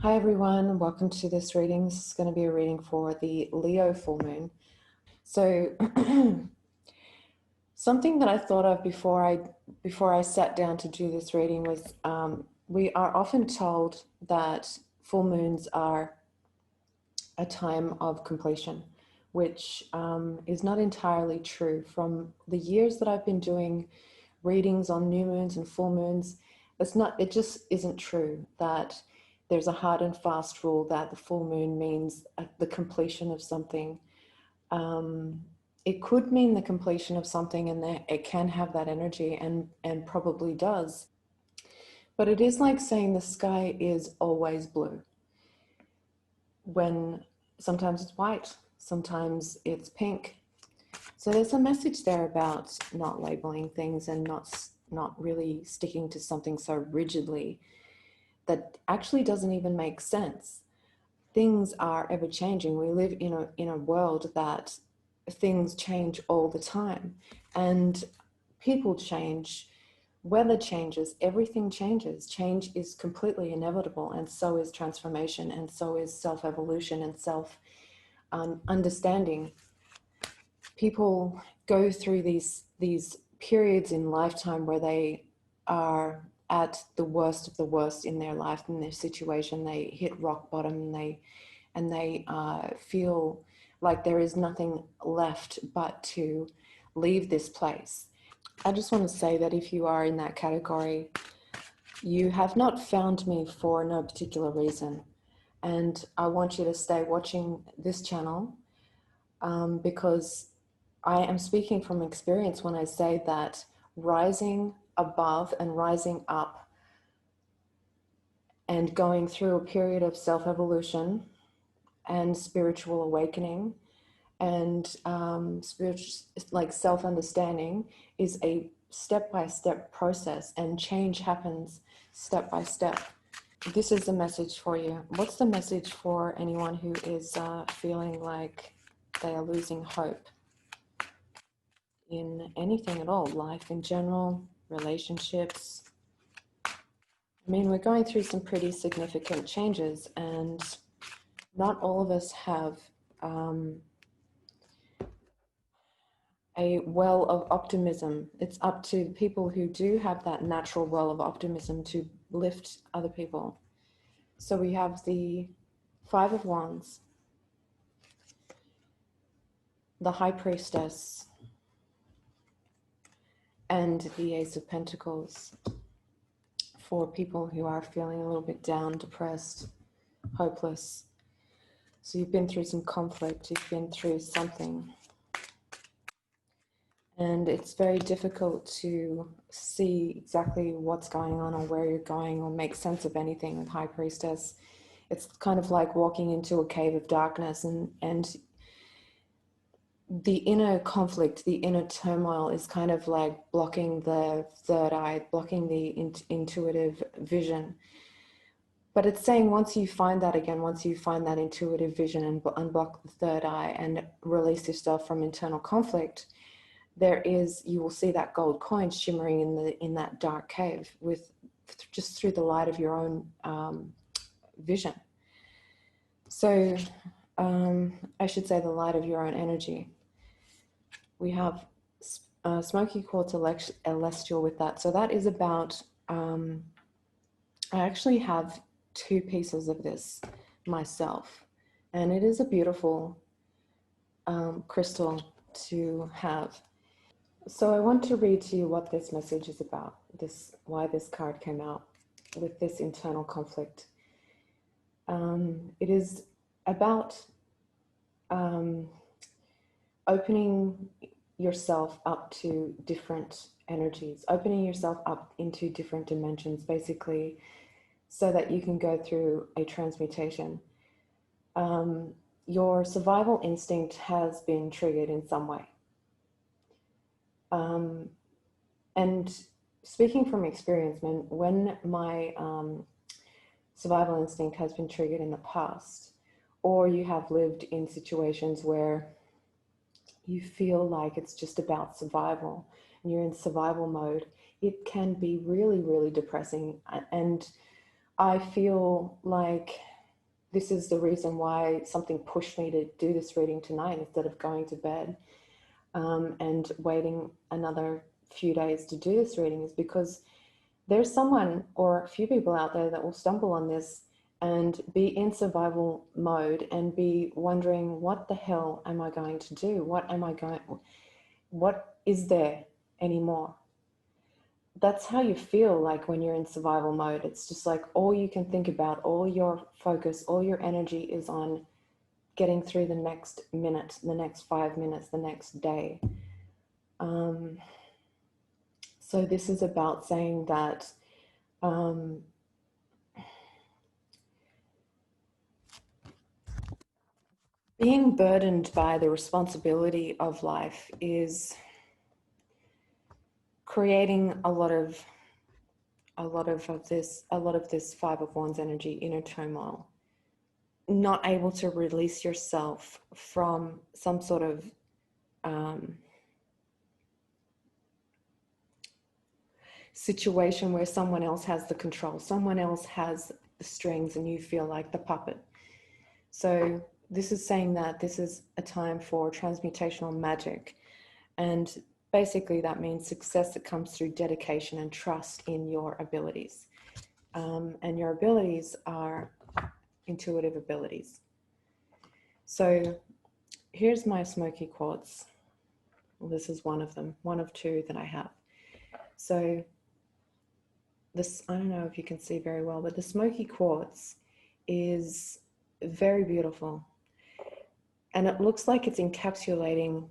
Hi everyone, welcome to this reading. This is going to be a reading for the Leo full moon. So something that I thought of before I sat down to do this reading was we are often told that full moons are a time of completion, which is not entirely true. From the years that I've been doing readings on new moons and full moons, it just isn't true that there's a hard and fast rule that the full moon means the completion of something. It could mean the completion of something, and it can have that energy, and probably does. But it is like saying the sky is always blue, when sometimes it's white, sometimes it's pink. So there's a message there about not labeling things and not really sticking to something so rigidly that actually doesn't even make sense. Things are ever changing. We live in a world that things change all the time, and people change, weather changes, everything changes. Change is completely inevitable, and so is transformation, and so is self-evolution and self-understanding. People go through these periods in lifetime where they are at the worst of the worst in their life, in their situation. They hit rock bottom, and they feel like there is nothing left but to leave this place. I just want to say that if you are in that category, you have not found me for no particular reason, and I want you to stay watching this channel because I am speaking from experience when I say that rising above and rising up and going through a period of self-evolution and spiritual awakening and like self-understanding is a step-by-step process, and change happens step by step. This is the message for you. What's the message for anyone who is feeling like they are losing hope in anything at all, life in general, relationships? I mean, we're going through some pretty significant changes, and not all of us have a well of optimism. It's up to people who do have that natural well of optimism to lift other people. So we have the Five of Wands, the High Priestess, and the Ace of Pentacles for people who are feeling a little bit down, depressed, hopeless. So you've been through some conflict, you've been through something, and it's very difficult to see exactly what's going on or where you're going or make sense of anything with High Priestess. It's kind of like walking into a cave of darkness, and the inner conflict, the inner turmoil is kind of like blocking the third eye, blocking the intuitive vision. But it's saying once you find that again, once you find that intuitive vision and unblock the third eye and release yourself from internal conflict, you will see that gold coin shimmering in that dark cave just through the light of your own vision. So I should say the light of your own energy. We have Smoky Quartz Celestial with that. So that is about, I actually have two pieces of this myself, and it is a beautiful crystal to have. So I want to read to you what this message is about, why this card came out with this internal conflict. It is about opening yourself up to different energies, opening yourself up into different dimensions, basically, so that you can go through a transmutation. Your survival instinct has been triggered in some way. And speaking from experience, when my survival instinct has been triggered in the past, or you have lived in situations where you feel like it's just about survival and you're in survival mode, it can be really, really depressing. And I feel like this is the reason why something pushed me to do this reading tonight instead of going to bed and waiting another few days to do this reading, is because there's someone or a few people out there that will stumble on this and be in survival mode and be wondering, what the hell am I going to do? What is there anymore? That's how you feel like when you're in survival mode. It's just like all you can think about, all your focus, all your energy is on getting through the next minute, the next 5 minutes, the next day. So this is about saying that being burdened by the responsibility of life is creating a lot of this Five of Wands energy, inner turmoil, not able to release yourself from some sort of situation where someone else has the control, someone else has the strings, and you feel like the puppet. So this is saying that this is a time for transmutational magic, and basically that means success that comes through dedication and trust in your abilities. And your abilities are intuitive abilities. So here's my Smoky Quartz. Well, this is one of them, one of two that I have. So this, I don't know if you can see very well, but the Smoky Quartz is very beautiful. And it looks like it's encapsulating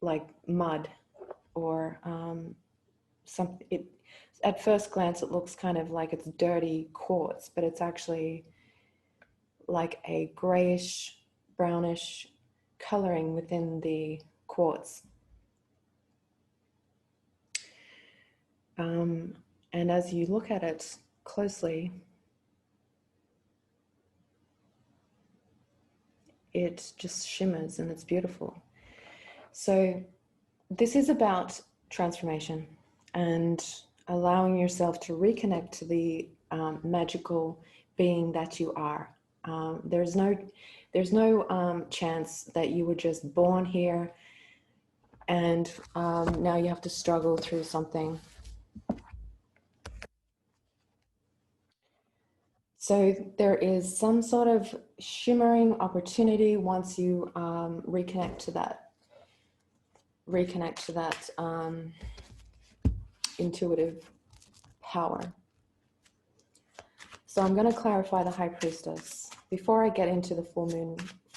like mud or something. At first glance, it looks kind of like it's dirty quartz, but it's actually like a grayish, brownish coloring within the quartz. And as you look at it closely, it just shimmers and it's beautiful. So this is about transformation and allowing yourself to reconnect to the magical being that you are. There's no chance that you were just born here and now you have to struggle through something. So there is some sort of shimmering opportunity once you reconnect to that intuitive power. So I'm going to clarify the High Priestess. Before I get into the full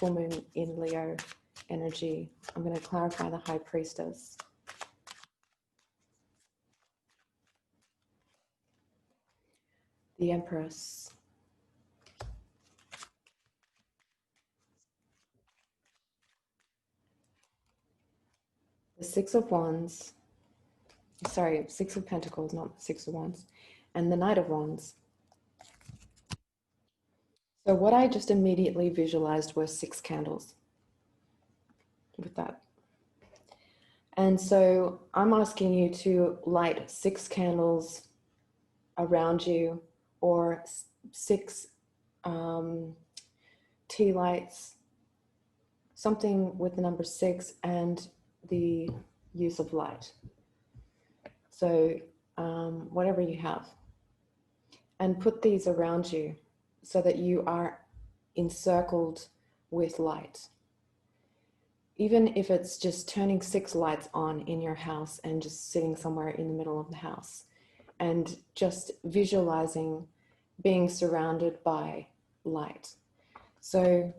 moon in Leo energy, I'm going to clarify the High Priestess. The Empress. The Six of Wands. Sorry, Six of Pentacles, not Six of Wands. And the Knight of Wands. So what I just immediately visualized were 6 candles with that. And so I'm asking you to light 6 candles around you, or 6 tea lights, something with the number 6 and the use of light. So whatever you have. And put these around you so that you are encircled with light. Even if it's just turning 6 lights on in your house and just sitting somewhere in the middle of the house and just visualizing being surrounded by light. So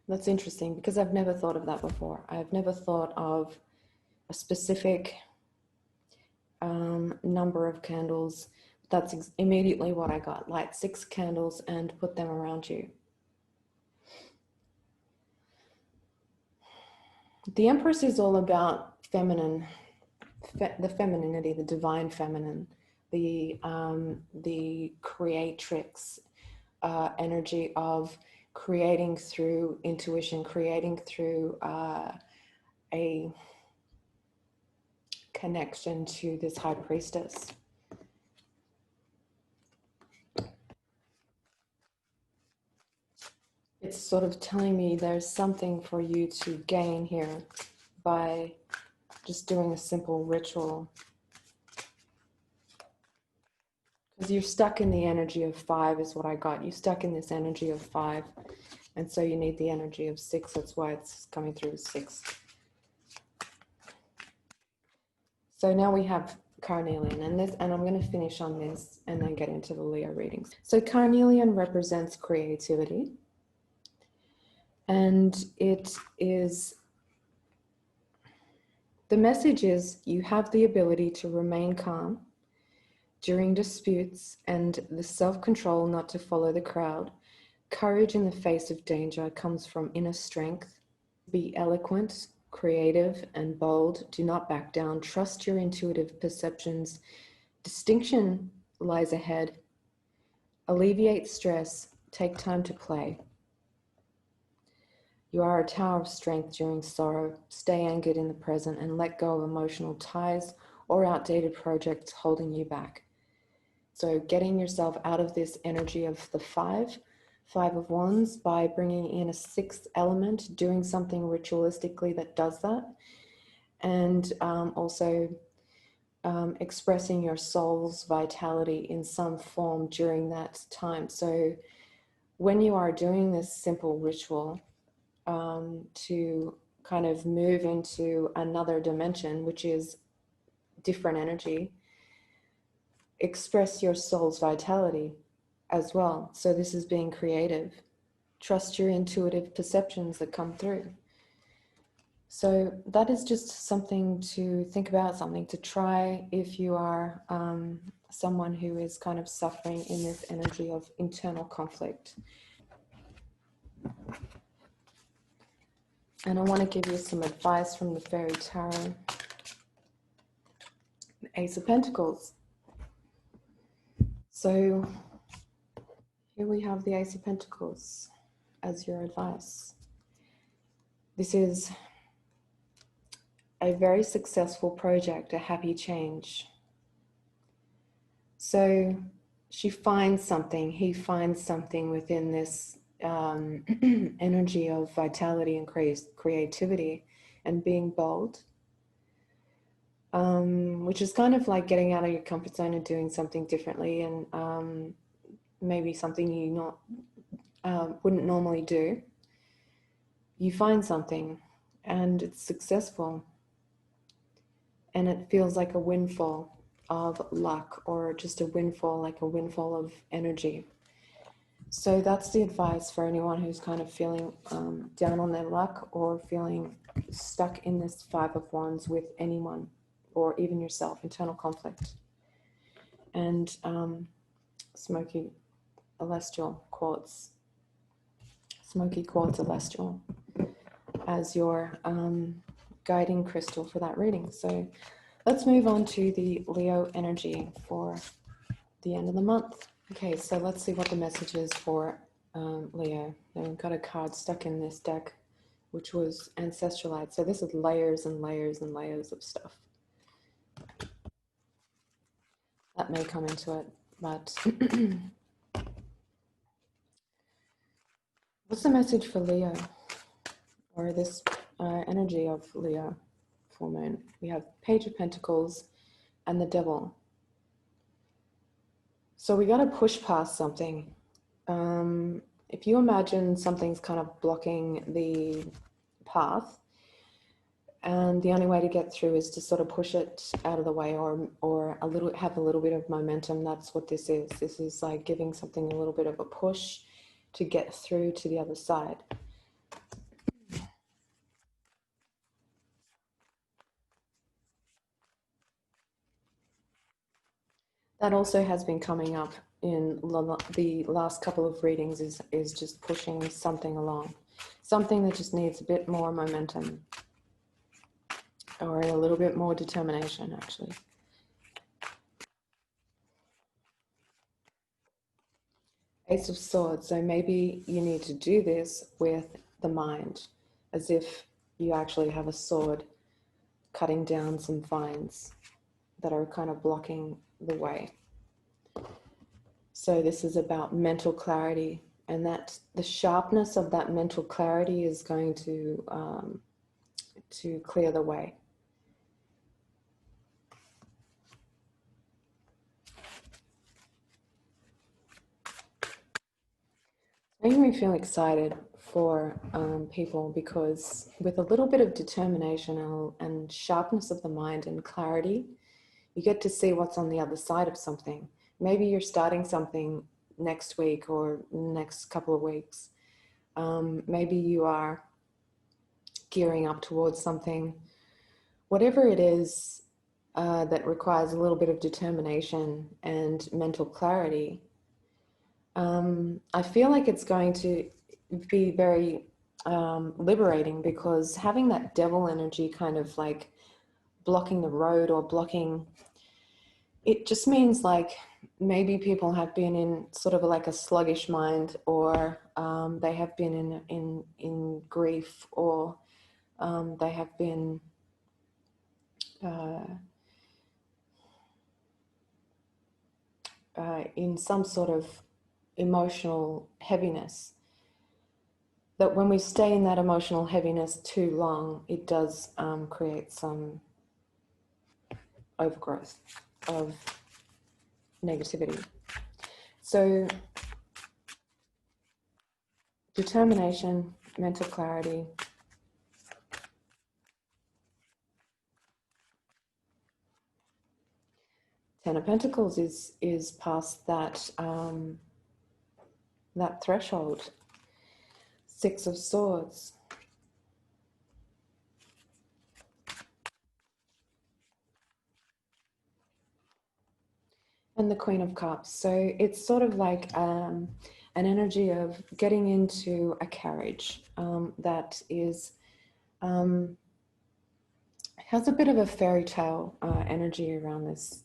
that's interesting because I've never thought of that before. I've never thought of a specific number of candles. That's immediately what I got. Light 6 candles and put them around you. The Empress is all about feminine, the femininity, the divine feminine, the creatrix energy of creating through intuition, creating through a connection to this High Priestess. it's sort of telling me there's something for you to gain here by just doing a simple ritual. Because you're stuck in the energy of 5 is what I got. You're stuck in this energy of 5. And so you need the energy of 6. That's why it's coming through as 6. So now we have carnelian, and I'm going to finish on this and then get into the Leo readings. So carnelian represents creativity. And it is, the message is you have the ability to remain calm during disputes and the self-control not to follow the crowd. Courage in the face of danger comes from inner strength. Be eloquent, creative, and bold. Do not back down. Trust your intuitive perceptions. Distinction lies ahead. Alleviate stress. Take time to play. You are a tower of strength during sorrow. Stay anchored in the present and let go of emotional ties or outdated projects holding you back. So getting yourself out of this energy of the 5 of Wands by bringing in a 6th element, doing something ritualistically that does that, and also expressing your soul's vitality in some form during that time. So when you are doing this simple ritual to kind of move into another dimension, which is different energy, express your soul's vitality as well. So this is being creative. Trust your intuitive perceptions that come through. So that is just something to think about, something to try if you are someone who is kind of suffering in this energy of internal conflict. And I want to give you some advice from the Fairy Tarot. The Ace of Pentacles. So here we have the Ace of Pentacles as your advice. This is a very successful project, a happy change. So she finds something, he finds something within this energy of vitality and creativity and being bold, which is kind of like getting out of your comfort zone and doing something differently, and maybe something you wouldn't normally do. You find something and it's successful and it feels like a windfall of luck, or just a windfall, like a windfall of energy. So that's the advice for anyone who's kind of feeling down on their luck or feeling stuck in this 5 of Wands with anyone or even yourself, internal conflict. And Smoky Quartz Celestial as your guiding crystal for that reading. So let's move on to the Leo energy for the end of the month. Okay, so let's see what the message is for Leo. Now we've got a card stuck in this deck, which was Ancestral Light. So this is layers and layers and layers of stuff that may come into it, but what's the message for Leo, or this energy of Leo full moon? We have Page of Pentacles and the Devil. So we got to push past something. If you imagine something's kind of blocking the path, and the only way to get through is to sort of push it out of the way, or have a little bit of momentum. That's what this is. This is like giving something a little bit of a push to get through to the other side. That also has been coming up in the last couple of readings, is just pushing something along. Something that just needs a bit more momentum, or a little bit more determination, actually. Ace of Swords. So maybe you need to do this with the mind, as if you actually have a sword cutting down some vines that are kind of blocking the way. So this is about mental clarity and that the sharpness of that mental clarity is going to clear the way. Making me feel excited for people, because with a little bit of determination and sharpness of the mind and clarity, you get to see what's on the other side of something. Maybe you're starting something next week or next couple of weeks. Maybe you are gearing up towards something. Whatever it is that requires a little bit of determination and mental clarity, I feel like it's going to be very liberating, because having that devil energy kind of like blocking the road or blocking, it just means like maybe people have been in sort of like a sluggish mind, or they have been in grief, or they have been in some sort of emotional heaviness. That when we stay in that emotional heaviness too long, it does create some overgrowth of negativity. So determination, mental clarity, Ten of Pentacles is past that that threshold. Six of Swords. And the Queen of Cups. So it's sort of like an energy of getting into a carriage that is has a bit of a fairy tale energy around this.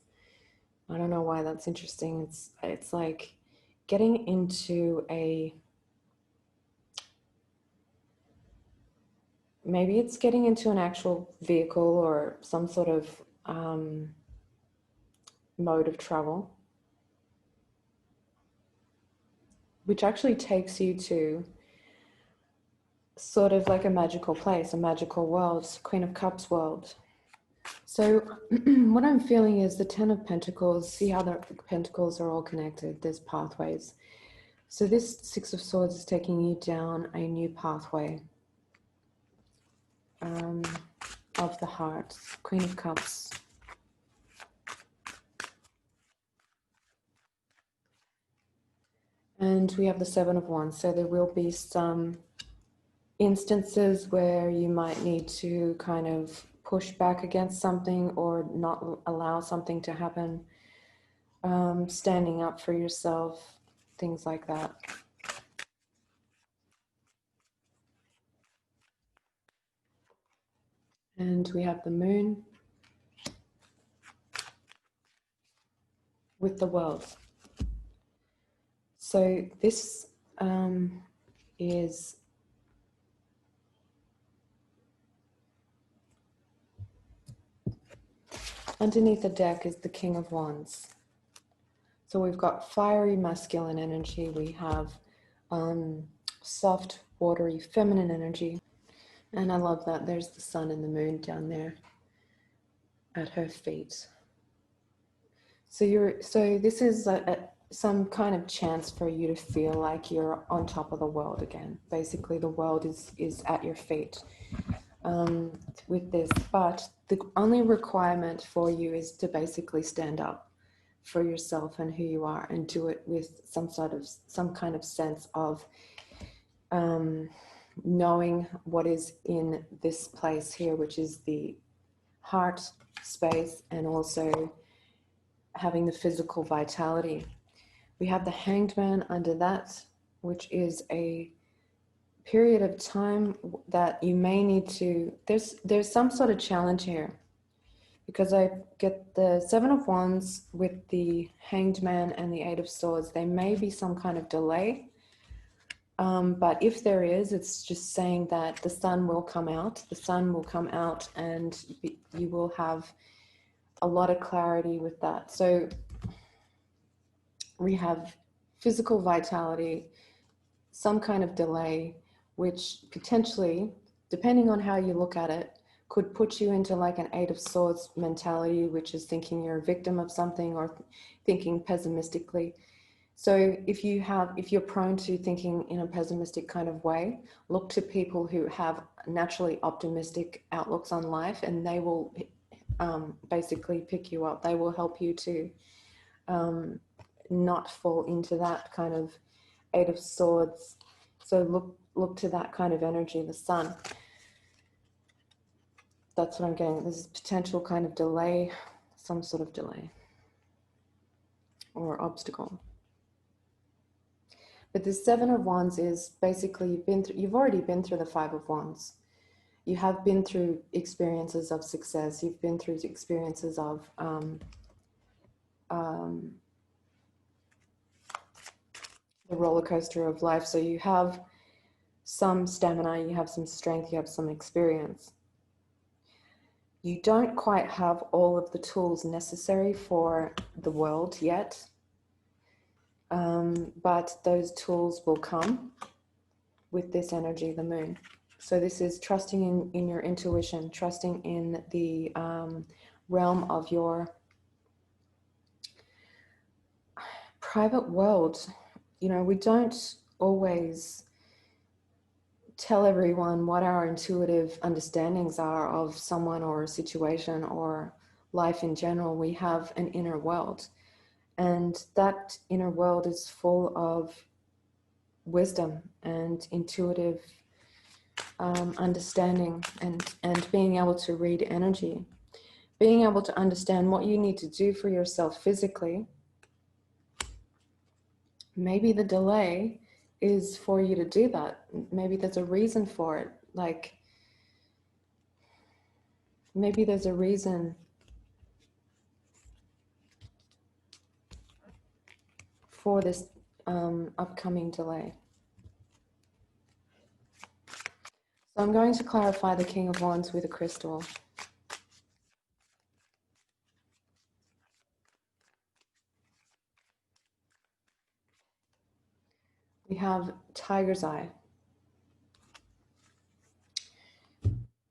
I don't know why that's interesting. It's like getting into a, maybe it's getting into an actual vehicle or some sort of mode of travel, which actually takes you to sort of like a magical place, a magical world, Queen of Cups world. So what I'm feeling is the Ten of Pentacles. See how the pentacles are all connected. There's pathways. So this Six of Swords is taking you down a new pathway of the heart. Queen of Cups. And we have the Seven of Wands. So there will be some instances where you might need to kind of push back against something or not allow something to happen. Standing up for yourself, things like that. And we have the Moon with the World. So this is underneath the deck is the King of Wands. So we've got fiery masculine energy. We have soft, watery, feminine energy. And I love that. There's the sun and the moon down there at her feet. So this is some kind of chance for you to feel like you're on top of the world again. Basically, the world is at your feet with this. But the only requirement for you is to basically stand up for yourself and who you are, and do it with some kind of sense of knowing what is in this place here, which is the heart space, and also having the physical vitality. We have the Hanged Man under that, which is a period of time that you may need to, there's some sort of challenge here, because I get the Seven of Wands with the Hanged Man and the Eight of Swords. There may be some kind of delay, but if there is, it's just saying that the sun will come out. The sun will come out, and you will have a lot of clarity with that. So we have physical vitality, some kind of delay, which potentially, depending on how you look at it, could put you into like an Eight of Swords mentality, which is thinking you're a victim of something or thinking pessimistically. So if you're prone to thinking in a pessimistic kind of way, look to people who have naturally optimistic outlooks on life, and they will basically pick you up. They will help you to not fall into that kind of Eight of Swords. So look to that kind of energy, the Sun. That's what I'm getting. There's a potential kind of delay, some sort of delay or obstacle. But the Seven of Wands is basically you've already been through the Five of Wands. You have been through experiences of success. You've been through experiences of the roller coaster of life. So you have some stamina, you have some strength, you have some experience. You don't quite have all of the tools necessary for the world yet, but those tools will come with this energy, the moon. So this is trusting in your intuition, trusting in the realm of your private world. You know, we don't always tell everyone what our intuitive understandings are of someone or a situation or life in general. We have an inner world, and that inner world is full of wisdom and intuitive understanding and being able to read energy, being able to understand what you need to do for yourself physically. Maybe the delay is for you to do that. Maybe there's a reason for it. Like, maybe there's a reason for this upcoming delay. So I'm going to clarify the King of Wands with a crystal. We have Tiger's Eye.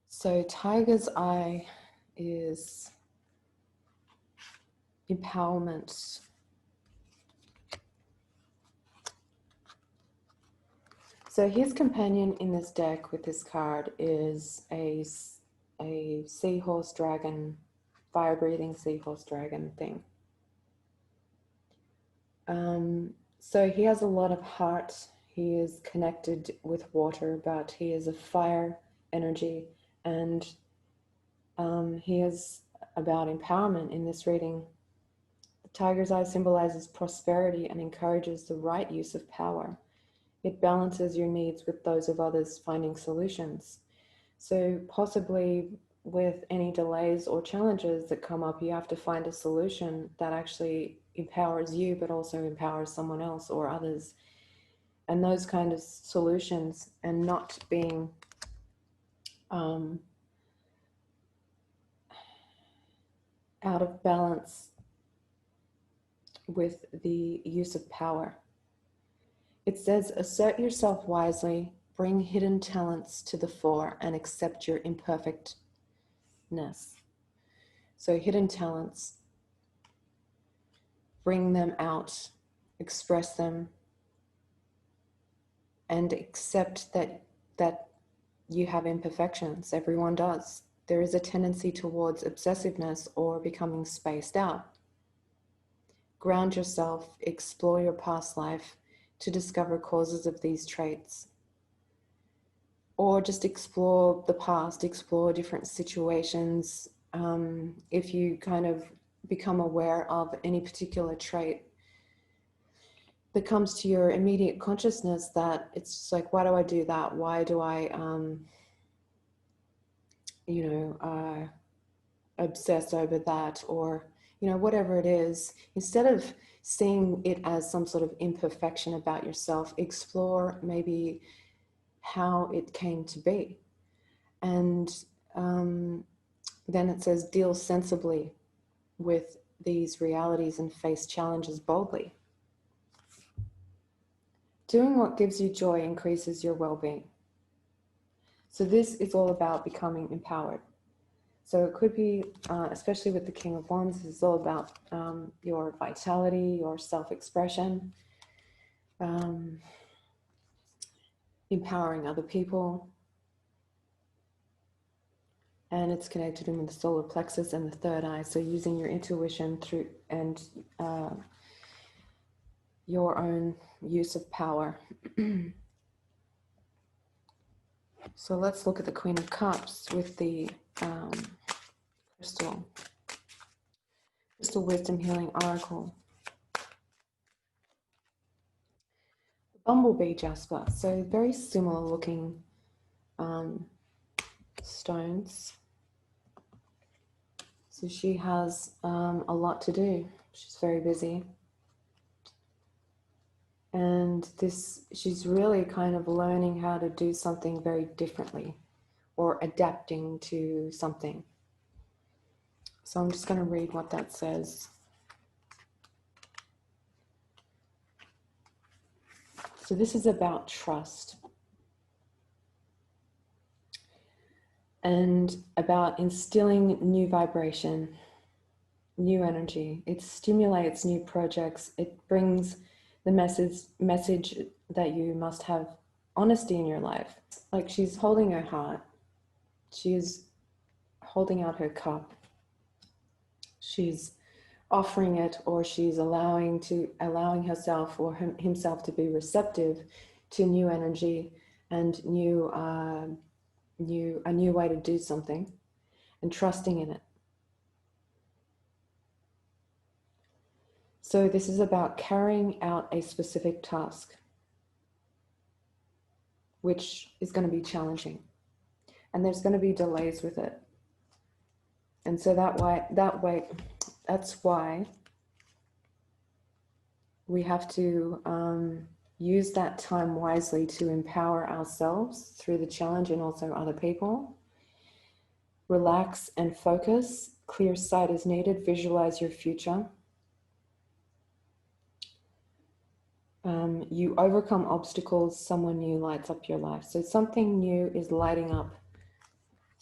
So Tiger's Eye is empowerment. So his companion in this deck with this card is a seahorse dragon, fire-breathing seahorse dragon thing. So he has a lot of heart. He is connected with water, but he is a fire energy, and he is about empowerment in this reading. The tiger's eye symbolizes prosperity and encourages the right use of power. It balances your needs with those of others, finding solutions. So possibly with any delays or challenges that come up, you have to find a solution that actually empowers you, but also empowers someone else or others. And those kind of solutions, and not being out of balance with the use of power. It says, assert yourself wisely, bring hidden talents to the fore, and accept your imperfectness. So hidden talents, bring them out, express them, and accept that you have imperfections. Everyone does. There is a tendency towards obsessiveness or becoming spaced out. Ground yourself, explore your past life to discover causes of these traits. Or just explore the past, explore different situations. If you kind of become aware of any particular trait that comes to your immediate consciousness, that it's just like, why do I do that? Why do I, obsess over that? Or, whatever it is, instead of seeing it as some sort of imperfection about yourself, explore maybe how it came to be. And then it says, deal sensibly with these realities and face challenges boldly. Doing what gives you joy increases your well-being. So this is all about becoming empowered. So it could be, especially with the King of Wands, it's all about your vitality, your self-expression, empowering other people. And it's connected in with the solar plexus and the third eye. So using your intuition through and your own use of power. So let's look at the Queen of Cups with the crystal wisdom healing oracle. The bumblebee jasper. So very similar looking stones. So she has a lot to do. She's very busy. And she's really kind of learning how to do something very differently or adapting to something. So I'm just going to read what that says. So this is about trust and about instilling new vibration, new energy. It stimulates new projects. It brings the message that you must have honesty in your life. Like she's holding her heart. She's holding out her cup. She's offering it, or she's allowing herself or himself to be receptive to new energy and a new way to do something, and trusting in it. So this is about carrying out a specific task, which is going to be challenging, and there's going to be delays with it. And so that's why we have to use that time wisely to empower ourselves through the challenge and also other people. Relax and focus. Clear sight is needed. Visualize your future. You overcome obstacles. Someone new lights up your life. So something new is lighting up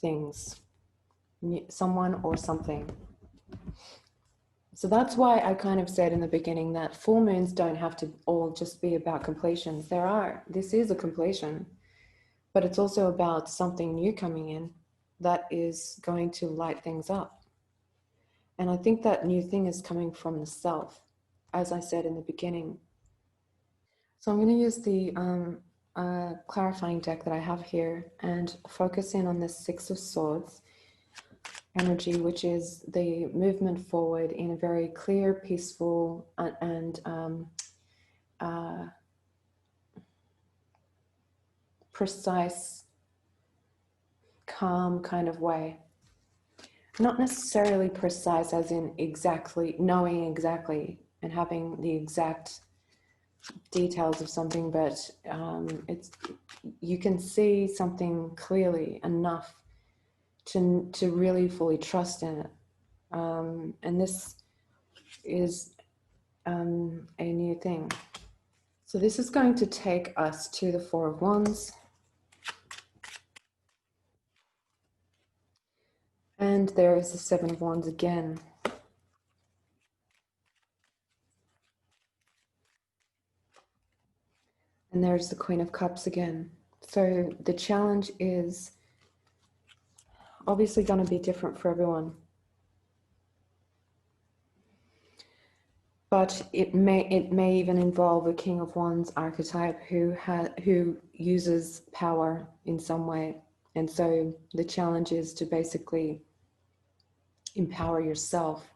things. Someone or something. So that's why I kind of said in the beginning that full moons don't have to all just be about completions. This is a completion, but it's also about something new coming in that is going to light things up. And I think that new thing is coming from the self, as I said in the beginning. So I'm going to use the clarifying deck that I have here and focus in on the Six of Swords energy, which is the movement forward in a very clear, peaceful, and precise, calm kind of way. Not necessarily precise as in knowing exactly and having the exact details of something, but you can see something clearly enough to really fully trust in it. And this is a new thing. So this is going to take us to the Four of Wands. And there is the Seven of Wands again. And there's the Queen of Cups again. So the challenge is obviously going to be different for everyone. But it may even involve a King of Wands archetype who uses power in some way. And so the challenge is to basically empower yourself.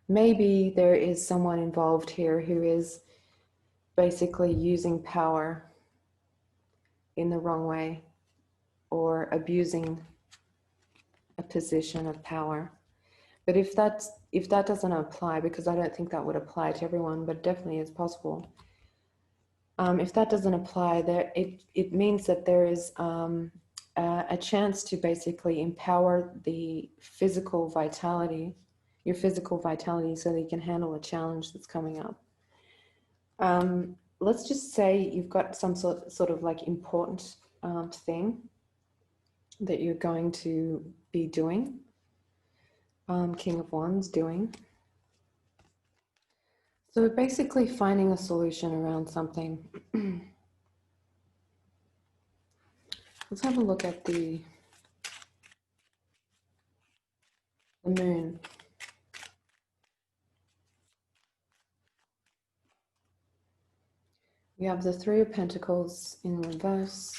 Maybe there is someone involved here who is basically using power in the wrong way or abusing a position of power. But if that doesn't apply, because I don't think that would apply to everyone, but definitely is possible. If that doesn't apply, it means that there is a chance to basically empower the physical vitality, your physical vitality, so that you can handle a challenge that's coming up. let's just say you've got some sort of like important thing that you're going to be doing. King of Wands doing. So basically finding a solution around something. Let's have a look at the moon. We have the Three of Pentacles in reverse.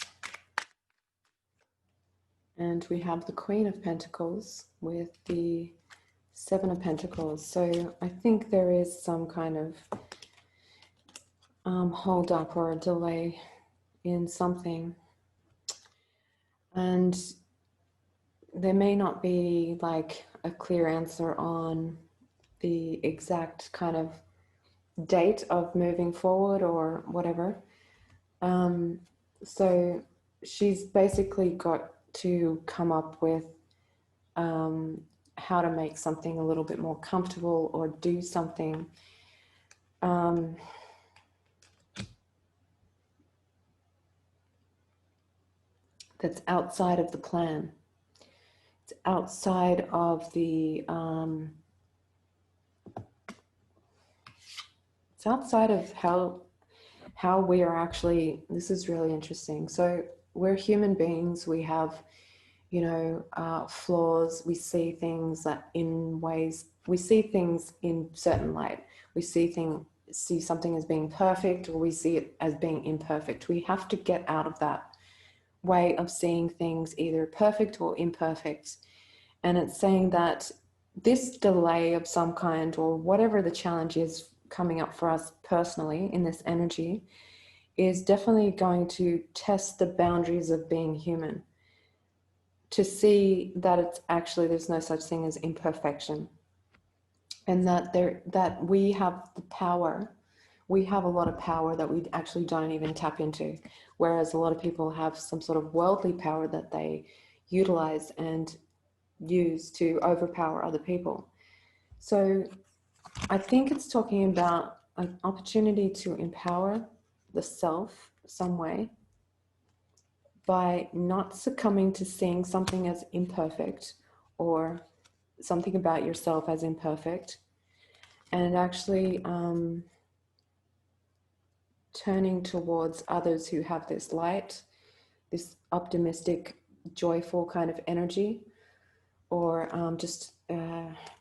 And we have the Queen of Pentacles with the Seven of Pentacles. So I think there is some kind of hold up or a delay in something. And there may not be like a clear answer on the exact kind of date of moving forward or whatever. So she's basically got to come up with how to make something a little bit more comfortable or do something that's outside of the plan. It's outside of the it's outside of how we are actually. This is really interesting. So we're human beings. We have, you know, flaws. We see things that in ways, we see things in certain light. We see something as being perfect, or we see it as being imperfect. We have to get out of that way of seeing things either perfect or imperfect. And it's saying that this delay of some kind, or whatever the challenge is coming up for us personally in this energy, is definitely going to test the boundaries of being human, to see that it's actually, there's no such thing as imperfection, and that we have the power. We have a lot of power that we actually don't even tap into, whereas a lot of people have some sort of worldly power that they utilize and use to overpower other people. So I think it's talking about an opportunity to empower the self some way by not succumbing to seeing something as imperfect or something about yourself as imperfect, and actually turning towards others who have this light, this optimistic, joyful kind of energy, or just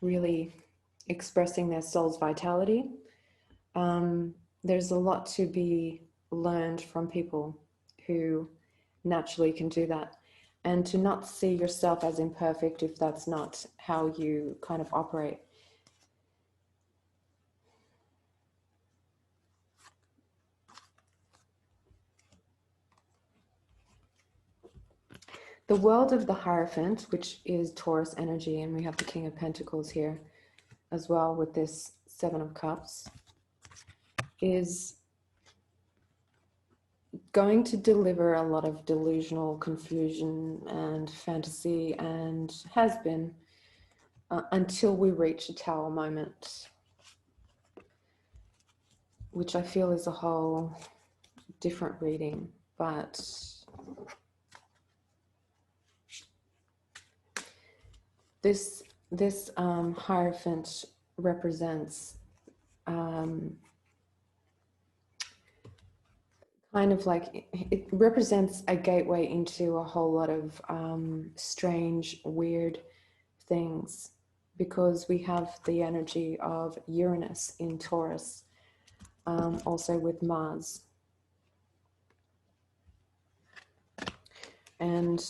really expressing their soul's vitality. There's a lot to be learned from people who naturally can do that, and to not see yourself as imperfect if that's not how you kind of operate. The world of the Hierophant, which is Taurus energy, and we have the King of Pentacles here as well with this Seven of Cups, is going to deliver a lot of delusional confusion and fantasy, and has been until we reach a Tower moment, which I feel is a whole different reading. But this Hierophant represents kind of like, it represents a gateway into a whole lot of strange, weird things, because we have the energy of Uranus in Taurus, also with Mars. And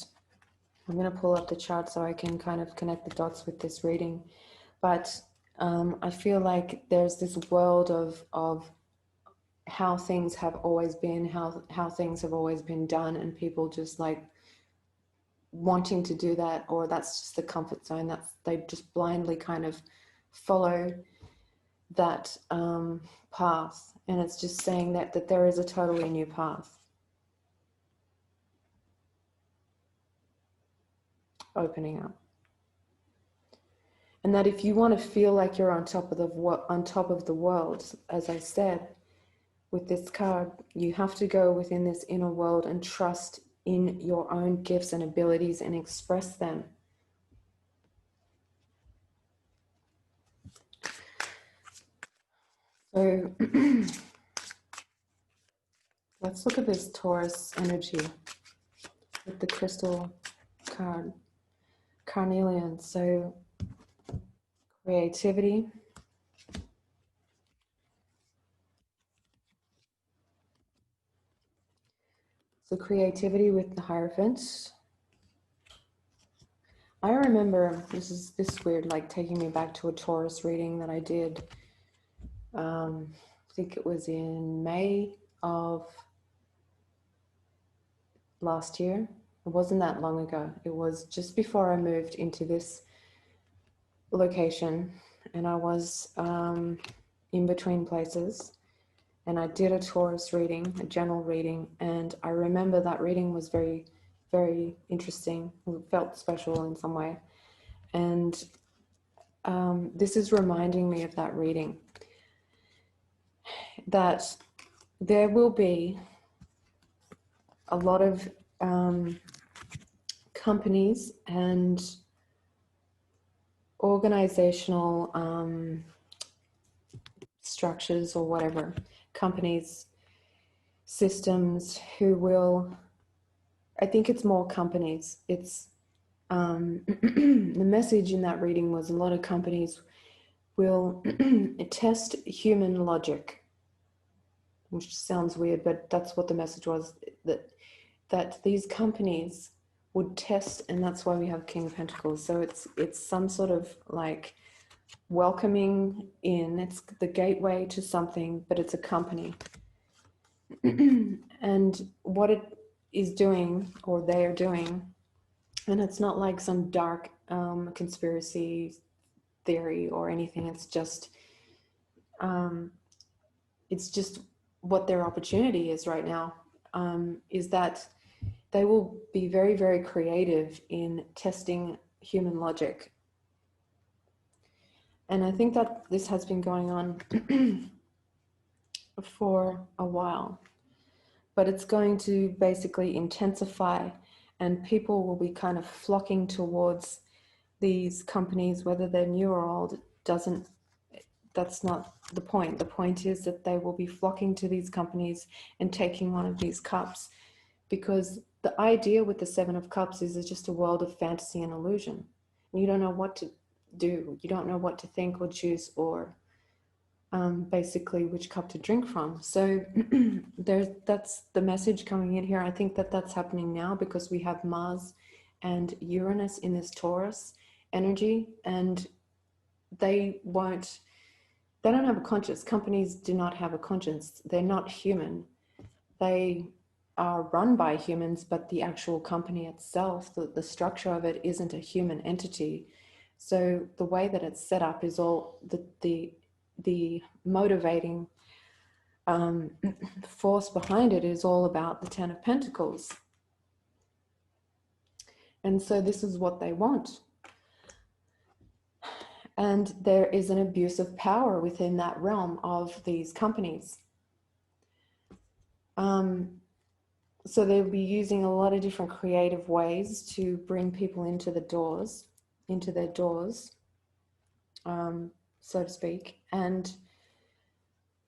I'm going to pull up the chart so I can kind of connect the dots with this reading. But I feel like there's this world of how things have always been, how things have always been done, and people just like wanting to do that, or that's just the comfort zone. That's, they just blindly kind of follow that path. And it's just saying that there is a totally new path opening up. And that if you want to feel like you're on top of the world, as I said, with this card, you have to go within this inner world and trust in your own gifts and abilities and express them. So let's look at this Taurus energy with the crystal card, carnelian. So creativity. So creativity with the Hierophant. I remember, this is weird, like taking me back to a Taurus reading that I did. I think it was in May of last year. It wasn't that long ago. It was just before I moved into this location, and I was in between places, and I did a Taurus reading, a general reading, and I remember that reading was very, very interesting. It felt special in some way, and this is reminding me of that reading, that there will be a lot of companies and organizational structures or whatever, companies, systems who will, I think it's more companies. It's the message in that reading was a lot of companies will test human logic, which sounds weird, but that's what the message was, that these companies would test, and that's why we have King of Pentacles. So it's some sort of like welcoming in, it's the gateway to something, but it's a company. And what it is doing, or they are doing, and it's not like some dark conspiracy theory or anything, it's just what their opportunity is right now, is that they will be very, very creative in testing human logic. And I think that this has been going on for a while, but it's going to basically intensify, and people will be kind of flocking towards these companies, whether they're new or old. That's not the point. The point is that they will be flocking to these companies and taking one of these cups, because the idea with the Seven of Cups is it's just a world of fantasy and illusion. You don't know what to do. You don't know what to think or choose, or basically which cup to drink from. So that's the message coming in here. I think that that's happening now because we have Mars and Uranus in this Taurus energy, and they don't have a conscience. Companies do not have a conscience. They're not human. They are run by humans, but the actual company itself, the structure of it, isn't a human entity. So the way that it's set up is all the motivating force behind it is all about the Ten of Pentacles. And so this is what they want. And there is an abuse of power within that realm of these companies. So they'll be using a lot of different creative ways to bring people into their doors, so to speak, and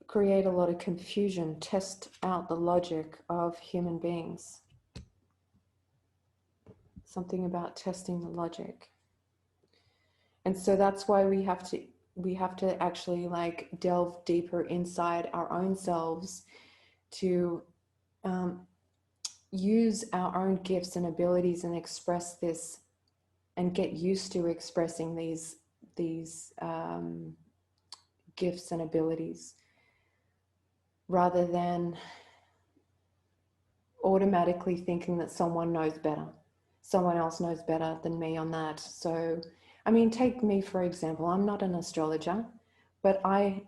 create a lot of confusion, test out the logic of human beings. Something about testing the logic. And so that's why we have to actually like delve deeper inside our own selves to use our own gifts and abilities and express this, and get used to expressing these gifts and abilities, rather than automatically thinking that someone knows better. Someone else knows better than me on that. So, I mean, take me for example. I'm not an astrologer, but I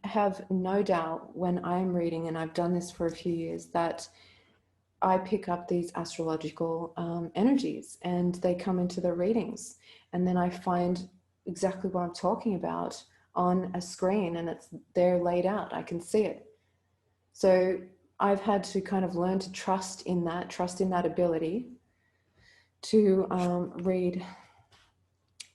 have no doubt when I'm reading, and I've done this for a few years, that I pick up these astrological energies, and they come into the readings, and then I find exactly what I'm talking about on a screen, and it's there laid out. I can see it. So I've had to kind of learn to trust in that ability to read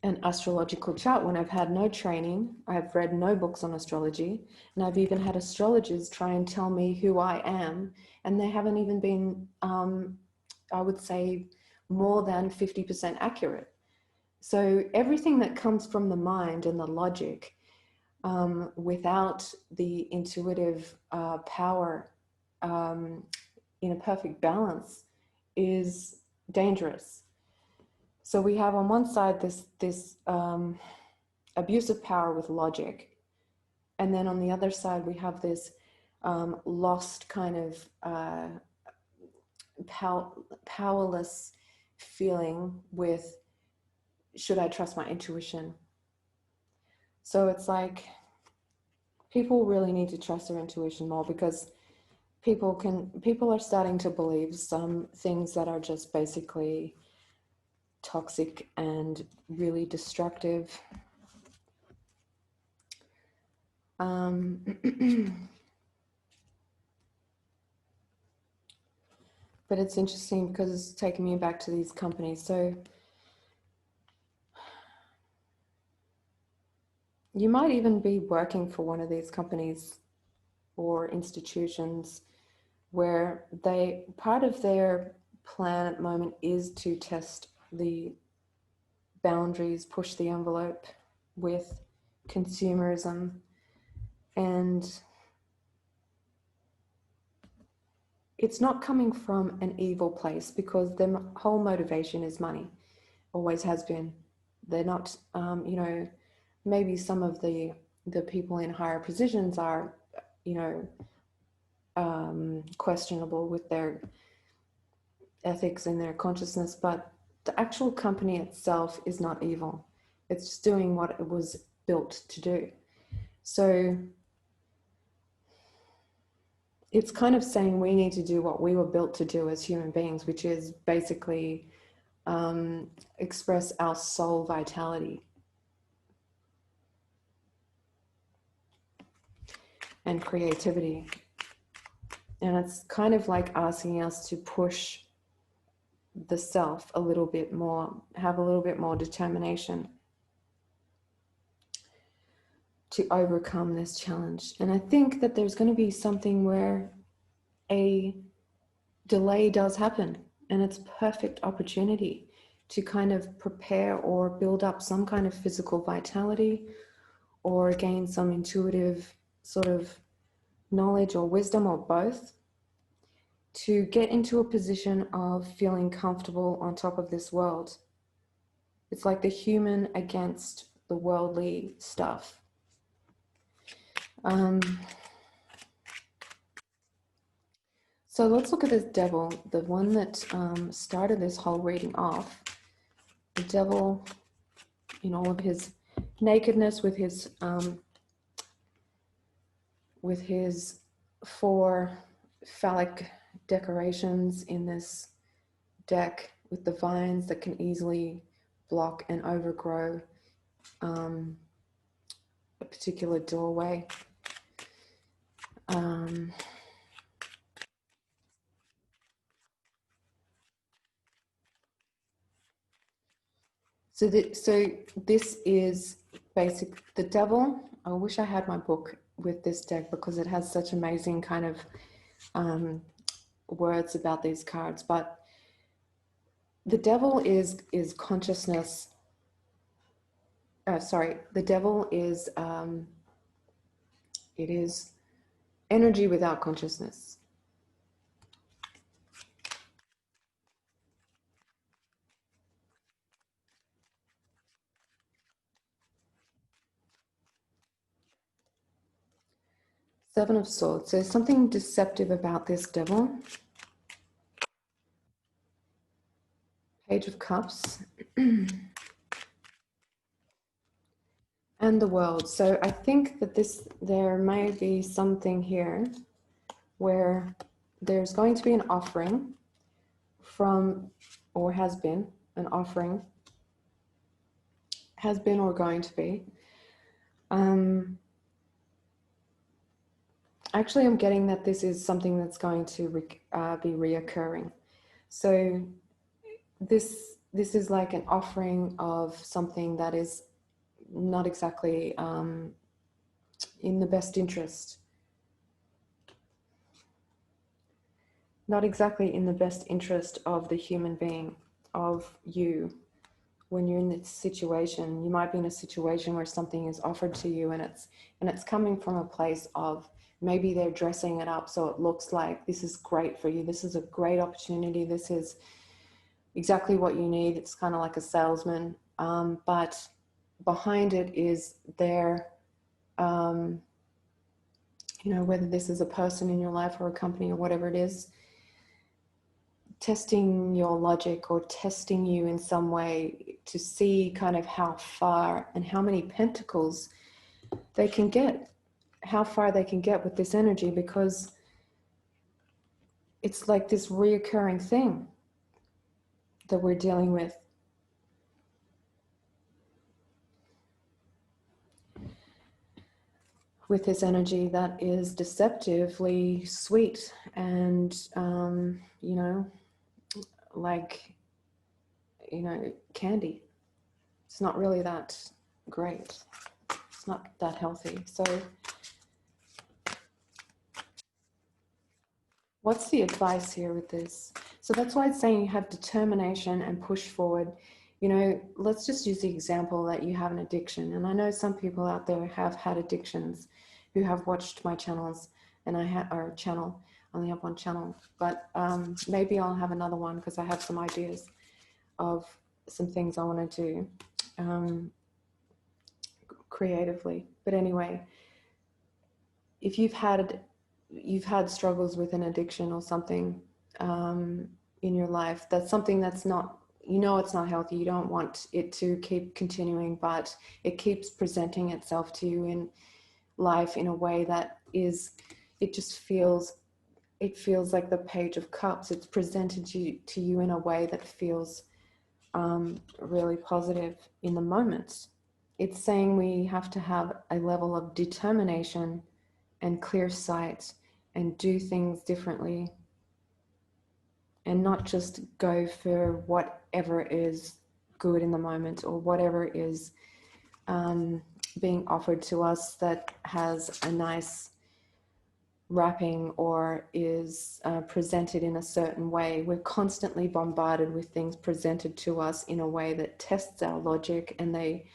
an astrological chart when I've had no training. I've read no books on astrology, and I've even had astrologers try and tell me who I am, and they haven't even been, I would say, more than 50% accurate. So everything that comes from the mind and the logic, without the intuitive power in a perfect balance, is dangerous. So we have on one side this abuse of power with logic, and then on the other side we have this lost kind of powerless feeling with, should I trust my intuition? So it's like people really need to trust their intuition more, because people are starting to believe some things that are just basically toxic and really destructive. But it's interesting because it's taking me back to these companies. So you might even be working for one of these companies or institutions where part of their plan at the moment is to test the boundaries, push the envelope with consumerism. And it's not coming from an evil place, because their whole motivation is money, always has been. They're not, maybe some of the people in higher positions are, questionable with their ethics and their consciousness, but the actual company itself is not evil. It's just doing what it was built to do. So it's kind of saying we need to do what we were built to do as human beings, which is basically express our soul vitality and creativity. And it's kind of like asking us to push the self a little bit more, have a little bit more determination to overcome this challenge. And I think that there's going to be something where a delay does happen, and it's perfect opportunity to kind of prepare or build up some kind of physical vitality, or gain some intuitive sort of knowledge or wisdom, or both, to get into a position of feeling comfortable on top of this world. It's like the human against the worldly stuff. So let's look at this devil, the one that started this whole reading off. The devil in all of his nakedness, with his 4 phallic decorations in this deck, with the vines that can easily block and overgrow a particular doorway. So this is the devil. I wish I had my book with this deck, because it has such amazing kind of words about these cards. But the devil is consciousness. The devil is it is energy without consciousness. Seven of Swords. There's something deceptive about this devil. Page of Cups. And the World. So I think that there may be something here where there's going to be an offering from, or has been an offering, has been or going to be, Actually, I'm getting that this is something that's going to be reoccurring. So this is like an offering of something that is not exactly in the best interest. Not exactly in the best interest of the human being, of you. When you're in this situation, you might be in a situation where something is offered to you, and it's coming from a place of, maybe they're dressing it up so it looks like this is great for you, this is a great opportunity, this is exactly what you need. It's kind of like a salesman, but behind it is their whether this is a person in your life or a company or whatever it is, testing your logic or testing you in some way to see kind of how far and how many pentacles they can get, how far they can get with this energy, because it's like this reoccurring thing that we're dealing with. With this energy that is deceptively sweet and, like, candy. It's not really that great. It's not that healthy. So what's the advice here with this? So that's why it's saying you have determination and push forward. Let's just use the example that you have an addiction. And I know some people out there have had addictions who have watched my channels, and I only have one channel, but maybe I'll have another one because I have some ideas of some things I want to do creatively. But anyway, if you've had struggles with an addiction or something in your life, that's something that's not, it's not healthy. You don't want it to keep continuing, but it keeps presenting itself to you in life in a way that is, it feels like the Page of Cups. It's presented to you in a way that feels really positive in the moment. It's saying we have to have a level of determination and clear sight and do things differently, and not just go for whatever is good in the moment or whatever is being offered to us that has a nice wrapping or is presented in a certain way. We're constantly bombarded with things presented to us in a way that tests our logic, and they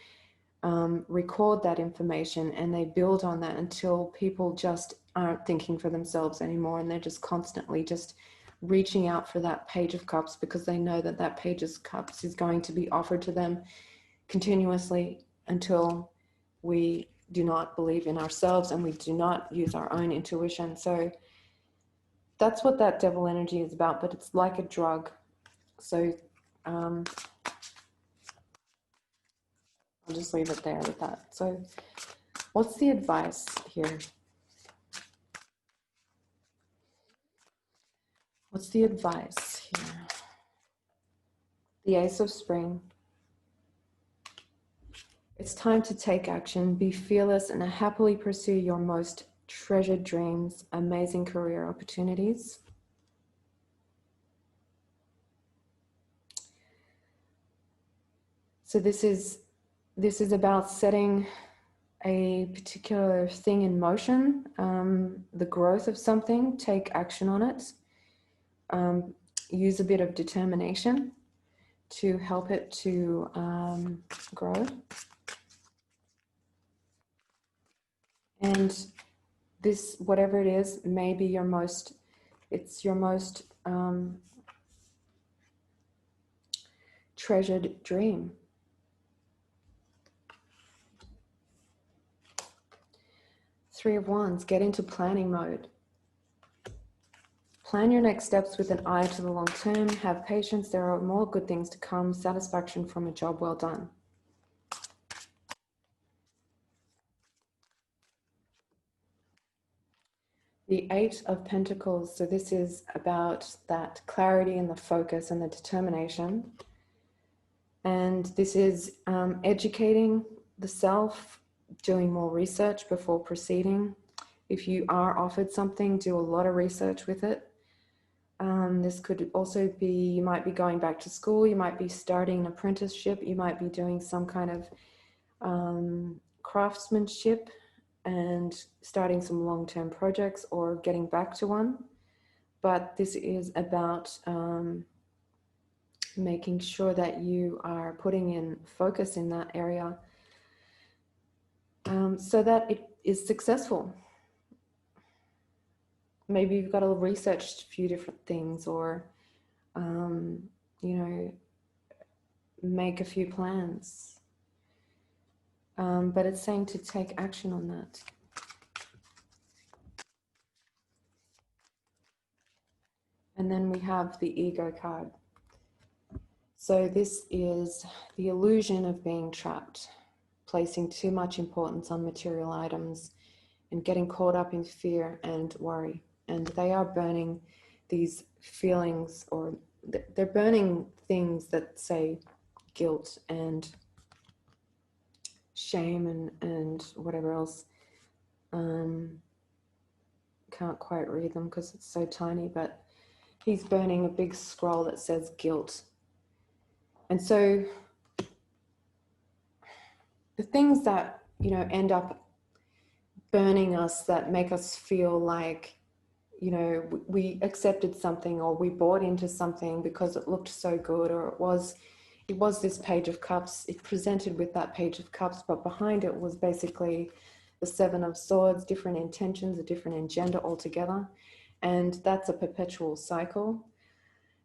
record that information and they build on that until people just aren't thinking for themselves anymore, and they're just constantly just reaching out for that Page of Cups because they know that that Page of Cups is going to be offered to them continuously until we do not believe in ourselves and we do not use our own intuition. So that's what that devil energy is about, but it's like a drug. So I'll just leave it there with that. So what's the advice here? What's the advice here? The Ace of Spring. It's time to take action, be fearless, and happily pursue your most treasured dreams, amazing career opportunities. So this is about setting a particular thing in motion, the growth of something, take action on it, use a bit of determination to help it to grow. And this, whatever it is, may be your most treasured dream. Three of Wands, get into planning mode. Plan your next steps with an eye to the long term. Have patience. There are more good things to come. Satisfaction from a job well done. The Eight of Pentacles. So this is about that clarity and the focus and the determination. And this is educating the self, doing more research before proceeding, If you are offered something, do a lot of research with it. This could also be, you might be going back to school, you might be starting an apprenticeship, you might be doing some kind of craftsmanship and starting some long-term projects or getting back to one. But this is about making sure that you are putting in focus in that area so that it is successful. Maybe you've got to research a few different things, or, you know, make a few plans. But it's saying to take action on that. And then we have the ego card. So this is the illusion of being trapped, placing too much importance on material items and getting caught up in fear and worry. And they are burning these feelings, or they're burning things that say guilt and shame and whatever else. Can't quite read them because it's so tiny, but he's burning a big scroll that says guilt. And so the things that, you know, end up burning us, that make us feel like, you know, we accepted something or we bought into something because it looked so good, or it was this Page of Cups. It presented with that Page of Cups, but behind it was basically the Seven of Swords, different intentions, a different agenda altogether. And that's a perpetual cycle.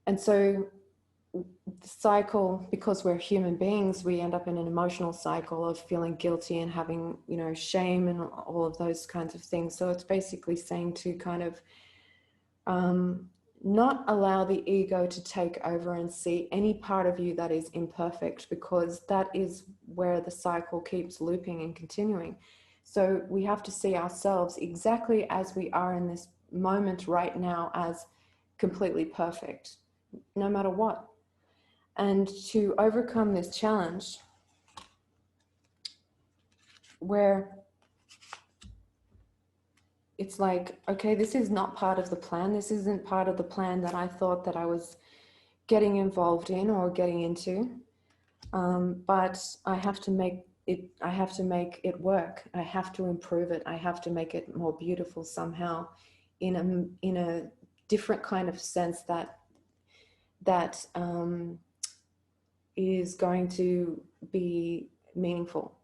And so the cycle, because we're human beings, we end up in an emotional cycle of feeling guilty and having, you know, shame and all of those kinds of things. So it's basically saying to kind of not allow the ego to take over and see any part of you that is imperfect, because that is where the cycle keeps looping and continuing. So we have to see ourselves exactly as we are in this moment right now as completely perfect, no matter what. And to overcome this challenge, where it's like, okay, this is not part of the plan. This isn't part of the plan that I thought that I was getting involved in or getting into. But I have to make it work. I have to improve it. I have to make it more beautiful somehow, in a different kind of sense that is going to be meaningful.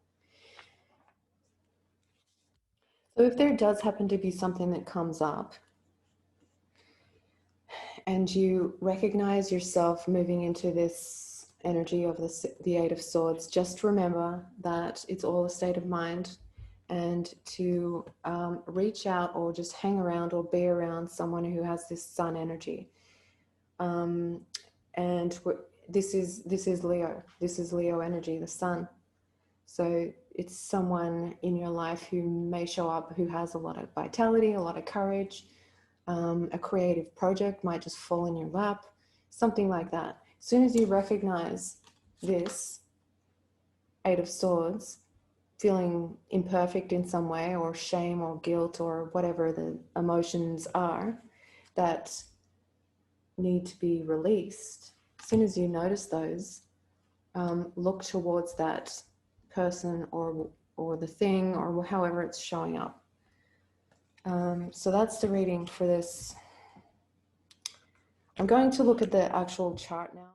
So if there does happen to be something that comes up and you recognize yourself moving into this energy of the Eight of Swords, just remember that it's all a state of mind, and to reach out or just hang around or be around someone who has this sun energy. And this is Leo. This is Leo energy, the sun. So it's someone in your life who may show up who has a lot of vitality, a lot of courage. A creative project might just fall in your lap, something like that. As soon as you recognize this Eight of Swords, feeling imperfect in some way, or shame or guilt or whatever the emotions are that need to be released, as soon as you notice those, look towards that person or the thing, or however it's showing up. So that's the reading for this. I'm going to look at the actual chart now.